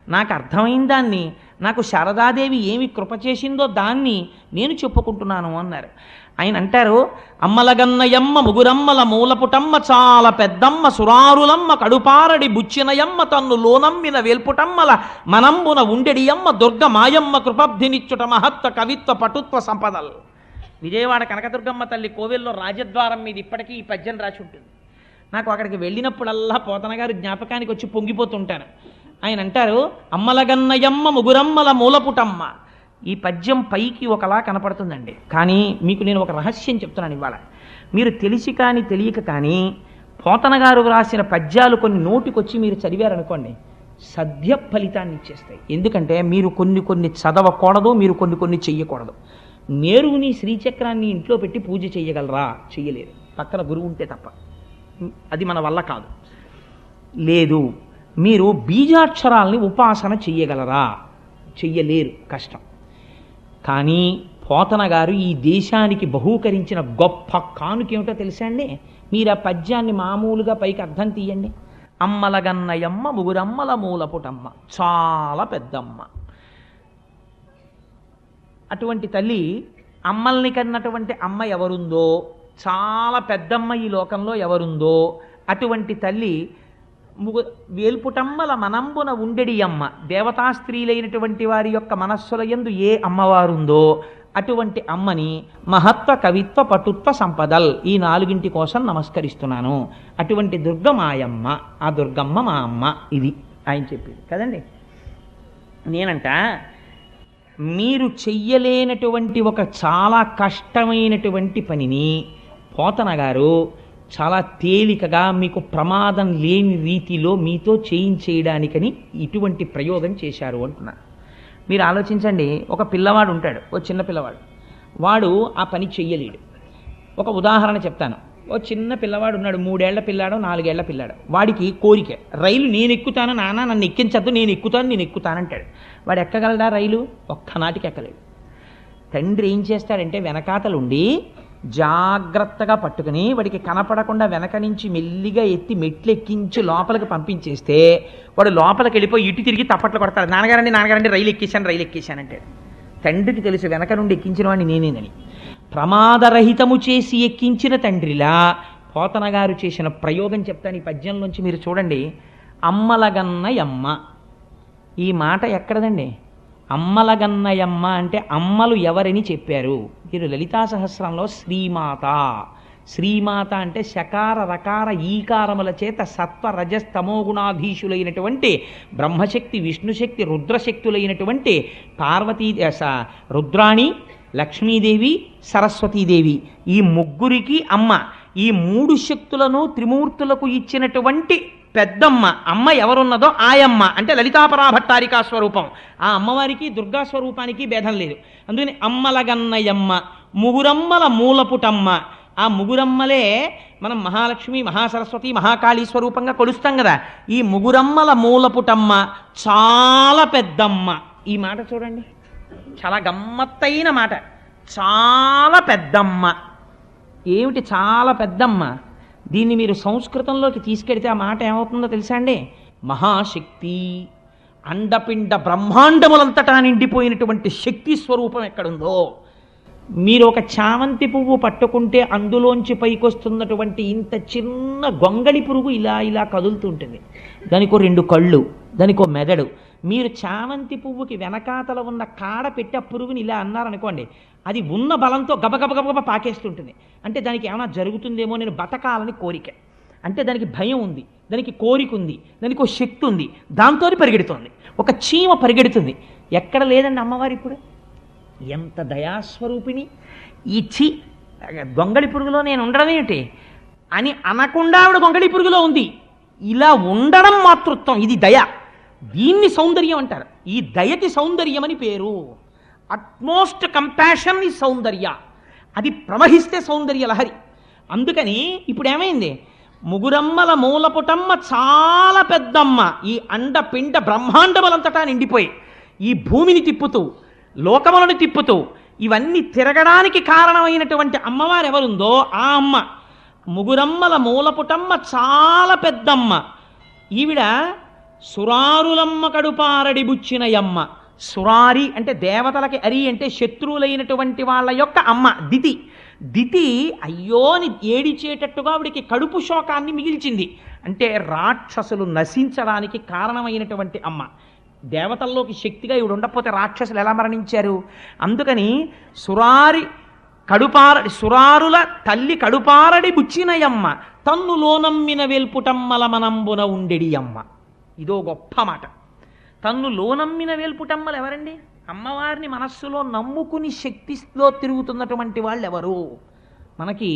నాకు అర్థమైన దాన్ని, నాకు శారదాదేవి ఏమి కృప చేసిందో దాన్ని నేను చెప్పుకుంటున్నాను అన్నారు. ఆయన అంటారు, అమ్మలగన్నయమ్మ ముగురమ్మల మూలపుటమ్మ చాలా పెద్దమ్మ సురారులమ్మ కడుపారడి బుచ్చినయమ్మ తన్ను లోనమ్మిన వేల్పుటమ్మల మనంబున ఉండెడియమ్మ దుర్గ మాయమ్మ కృపబ్ధినిచ్చుట మహత్వ కవిత్వ పటుత్వ సంపదల్. విజయవాడ కనకదుర్గమ్మ తల్లి కోవెల్లో రాజద్వారం మీద ఇప్పటికీ ఈ పద్యం రాసి ఉంటుంది. నాకు అక్కడికి వెళ్ళినప్పుడల్లా పోతన గారు జ్ఞాపకానికి వచ్చి పొంగిపోతుంటాను. ఆయన అంటారు, అమ్మలగన్నయమ్మ ముగురమ్మల మూలపుటమ్మ. ఈ పద్యం పైకి ఒకలా కనపడుతుందండి, కానీ మీకు నేను ఒక రహస్యం చెప్తున్నాను ఇవాళ. మీరు తెలిసి కానీ తెలియక కానీ పోతన గారు రాసిన పద్యాలు కొన్ని నోటికొచ్చి మీరు చదివారనుకోండి, సద్య ఫలితాన్ని ఇచ్చేస్తాయి. ఎందుకంటే మీరు కొన్ని చదవకూడదు, మీరు కొన్ని చెయ్యకూడదు. నేరుని శ్రీచక్రాన్ని ఇంట్లో పెట్టి పూజ చెయ్యగలరా? చెయ్యలేరు, పక్కన గురువు ఉంటే తప్ప. అది మన వల్ల కాదు. లేదు, మీరు బీజాక్షరాల్ని ఉపాసన చెయ్యగలరా? చెయ్యలేరు, కష్టం. కానీ పోతన గారు ఈ దేశానికి బహూకరించిన గొప్ప కానుకేమిటో తెలుసా అండి? మీరు ఆ పద్యాన్ని మామూలుగా పైకి అర్థం తీయండి. అమ్మలగన్నయమ్మ ముగురమ్మల మూలపుటమ్మ చాలా పెద్దమ్మ. అటువంటి తల్లి, అమ్మల్ని కన్నటువంటి అమ్మ ఎవరుందో, చాలా పెద్దమ్మ ఈ లోకంలో ఎవరుందో అటువంటి తల్లి వేల్పుటమ్మల మనంబున ఉండెడి అమ్మ. దేవతా స్త్రీలైనటువంటి వారి యొక్క మనస్సుల యందు ఏ అమ్మవారుందో అటువంటి అమ్మని మహత్వ కవిత్వ పటుత్వ సంపదల్, ఈ 4 కోసం నమస్కరిస్తున్నాను. అటువంటి దుర్గ మాయమ్మ, ఆ దుర్గమ్మ మా అమ్మ. ఇది ఆయన చెప్పింది కదండి. నేనంట, మీరు చెయ్యలేనటువంటి ఒక చాలా కష్టమైనటువంటి పనిని పోతన గారు చాలా తేలికగా మీకు ప్రమాదం లేని రీతిలో మీతో చేయించేయడానికని ఇటువంటి ప్రయోగం చేశారు అంటున్నారు. మీరు ఆలోచించండి, ఒక పిల్లవాడు ఉంటాడు, ఓ చిన్న పిల్లవాడు, వాడు ఆ పని చెయ్యలేడు. ఒక ఉదాహరణ చెప్తాను. ఓ చిన్న పిల్లవాడు ఉన్నాడు, 3 ఏళ్ల పిల్లాడో 4 ఏళ్ల పిల్లాడు. వాడికి కోరిక, రైలు నేను ఎక్కుతాను నాన్న, నన్ను ఎక్కించద్దు, నేను ఎక్కుతానంటాడు. వాడు ఎక్కగలడా రైలు? ఒక్కనాటికి ఎక్కలేడు. తండ్రి ఏం చేస్తాడంటే వెనకాతలుండి జాగ్రత్తగా పట్టుకుని వాడికి కనపడకుండా వెనక నుంచి మెల్లిగా ఎత్తి మెట్లు ఎక్కించి లోపలికి పంపించేస్తే వాడు లోపలికి వెళ్ళిపోయి ఇటు తిరిగి తప్పట్లు కొడతాడు. నాన్నగారండి రైలు ఎక్కేశానంటాడు. తండ్రికి తెలుసు వెనక నుండి ఎక్కించిన వాడిని నేనేనని. ప్రమాదరహితము చేసి ఎక్కించిన తండ్రిలా పోతన గారు చేసిన ప్రయోగం చెప్తాను ఈ పద్యంలోంచి. మీరు చూడండి, అమ్మలగన్నయమ్మ. ఈ మాట ఎక్కడదండి? అమ్మలగన్నయమ్మ అంటే అమ్మలు ఎవరని చెప్పారు. మీరు లలితా సహస్రంలో శ్రీమాత అంటే శకార రకార ఈకారముల చేత సత్వ రజస్తమో గుణాధీశులైనటువంటి బ్రహ్మశక్తి, విష్ణుశక్తి, రుద్రశక్తులైనటువంటి పార్వతీ, రుద్రాణి, లక్ష్మీదేవి, సరస్వతీదేవి, ఈ ముగ్గురికి అమ్మ. ఈ 3 శక్తులను త్రిమూర్తులకు ఇచ్చినటువంటి పెద్దమ్మ అమ్మ ఎవరున్నదో ఆయమ్మ అంటే లలితాపరాభట్టారికా స్వరూపం. ఆ అమ్మవారికి దుర్గా స్వరూపానికి భేదం లేదు. అందుకని అమ్మలగన్నయమ్మ, ముగురమ్మల మూలపుటమ్మ. ఆ ముగురమ్మలే మనం మహాలక్ష్మి, మహాసరస్వతి, మహాకాళీ స్వరూపంగా కొలుస్తాం కదా. ఈ ముగురమ్మల మూలపుటమ్మ చాలా పెద్దమ్మ. ఈ మాట చూడండి, చాలా గమ్మత్తైన మాట. చాలా పెద్దమ్మ. ఏమిటి చాలా పెద్దమ్మ? దీన్ని మీరు సంస్కృతంలోకి తీసుకెడితే ఆ మాట ఏమవుతుందో తెలుసా అండి? మహాశక్తి, అండపిండ బ్రహ్మాండములంతటా నిండిపోయినటువంటి శక్తి స్వరూపం ఎక్కడుందో. మీరు ఒక చామంతి పువ్వు పట్టుకుంటే అందులోంచి పైకొస్తున్నటువంటి ఇంత చిన్న గొంగళి పురుగు ఇలా కదులుతుంటుంది. దానికో 2 కళ్ళు, దానికో మెదడు. మీరు చామంతి పువ్వుకి వెనకాతల ఉన్న కాడ పెట్టి ఆ పురుగుని ఇలా అన్నారనుకోండి, అది ఉన్న బలంతో గబగబ పాకేస్తుంటుంది. అంటే దానికి ఏమైనా జరుగుతుందేమో, నేను బతకాలని కోరిక. అంటే దానికి భయం ఉంది, దానికి కోరిక ఉంది, దానికి ఒక శక్తి ఉంది, దాంతో పరిగెడుతుంది. ఒక చీమ పరిగెడుతుంది. ఎక్కడ లేదండి అమ్మవారు ఇప్పుడు? ఎంత దయాస్వరూపిణి! ఈ గొంగళి పురుగులో నేను ఉండడం ఏమిటి అని అనకుండా ఆవిడ గొంగళి పురుగులో ఉంది. ఇలా ఉండడం మాతృత్వం, ఇది దయ. దీన్ని సౌందర్యం అంటారు. ఈ దయకి సౌందర్యం అని పేరు. అట్మోస్ట్ కంపాషన్ ఈ సౌందర్య. అది ప్రవహిస్తే సౌందర్య లహరి. అందుకని ఇప్పుడు ఏమైంది? ముగురమ్మల మూలపుటమ్మ చాలా పెద్దమ్మ. ఈ అండపిండ బ్రహ్మాండములంతటా నిండిపోయి ఈ భూమిని తిప్పుతూ, లోకములను తిప్పుతూ, ఇవన్నీ తిరగడానికి కారణమైనటువంటి అమ్మవారు ఎవరుందో ఆ అమ్మ ముగురమ్మల మూలపుటమ్మ చాలా పెద్దమ్మ. ఈవిడ సురారులమ్మ కడుపారడి బుచ్చినయమ్మ. సురారి అంటే దేవతలకి, అరి అంటే శత్రువులైనటువంటి వాళ్ళ యొక్క అమ్మ దితి. దితి అయ్యోని ఏడిచేటట్టుగా ఆవిడికి కడుపు శోకాన్ని మిగిల్చింది. అంటే రాక్షసులు నశించడానికి కారణమైనటువంటి అమ్మ. దేవతల్లోకి శక్తిగా ఇవిడు ఉండకపోతే రాక్షసులు ఎలా మరణించారు? అందుకని సురారుల తల్లి కడుపారడి బుచ్చినయమ్మ, తన్ను లోనమ్మిన వెల్పుటమ్మల మనంబున ఉండెడి అమ్మ. ఇదో గొప్ప మాట. తన్ను లోనమ్మిన వేల్పుటమ్మలు ఎవరండి? అమ్మవారిని మనస్సులో నమ్ముకుని శక్తిలో తిరుగుతున్నటువంటి వాళ్ళు ఎవరు? మనకి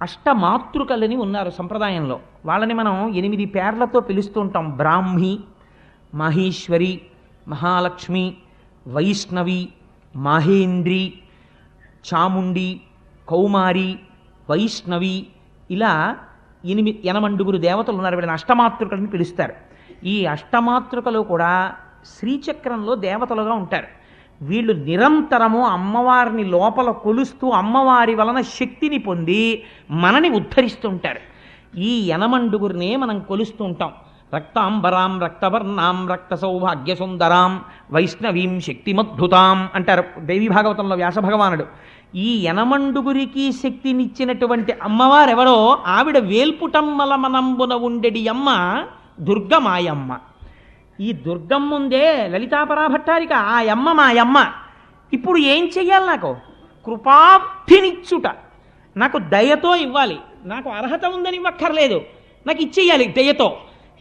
అష్టమాతృకలని ఉన్నారు సంప్రదాయంలో. వాళ్ళని మనం 8 పేర్లతో పిలుస్తూ ఉంటాం. బ్రాహ్మి, మహేశ్వరి, మహాలక్ష్మి, వైష్ణవి, మహేంద్రి, చాముండి, కౌమారి, వైష్ణవి, ఇలా 8 దేవతలు ఉన్నారు. వీళ్ళని అష్టమాతృకలని పిలుస్తారు. ఈ అష్టమాతృకలు కూడా శ్రీచక్రంలో దేవతలుగా ఉంటారు. వీళ్ళు నిరంతరము అమ్మవారిని లోపల కొలుస్తూ అమ్మవారి వలన శక్తిని పొంది మనని ఉద్ధరిస్తుంటారు. ఈ 8 మనం కొలుస్తూ ఉంటాం. రక్తాంబరాం రక్తవర్ణాం రక్త సౌభాగ్య సుందరాం వైష్ణవీం శక్తిమద్భుతాం అంటారు దేవి భాగవతంలో వ్యాస భగవానుడు. ఈ 8 శక్తినిచ్చినటువంటి అమ్మవారెవరో ఆవిడ వేల్పుటమ్మల మనంబున ఉండెడి అమ్మ దుర్గమాయమ్మ. ఈ దుర్గమ్మ ఉందే లలితాపరాభట్టారిక, ఆ అమ్మ మాయమ్మ. ఇప్పుడు ఏం చెయ్యాలి? నాకు కృపాబ్ధినిచ్చుట, నాకు దయతో ఇవ్వాలి. నాకు అర్హత ఉందని ఇవ్వక్కర్లేదు, నాకు ఇచ్చేయాలి దయతో.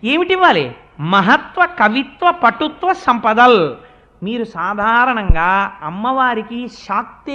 ఏమిటివ్వాలి? మహత్వ, కవిత్వ, పటుత్వ సంపదల్. మీరు సాధారణంగా అమ్మవారికి శాక్తే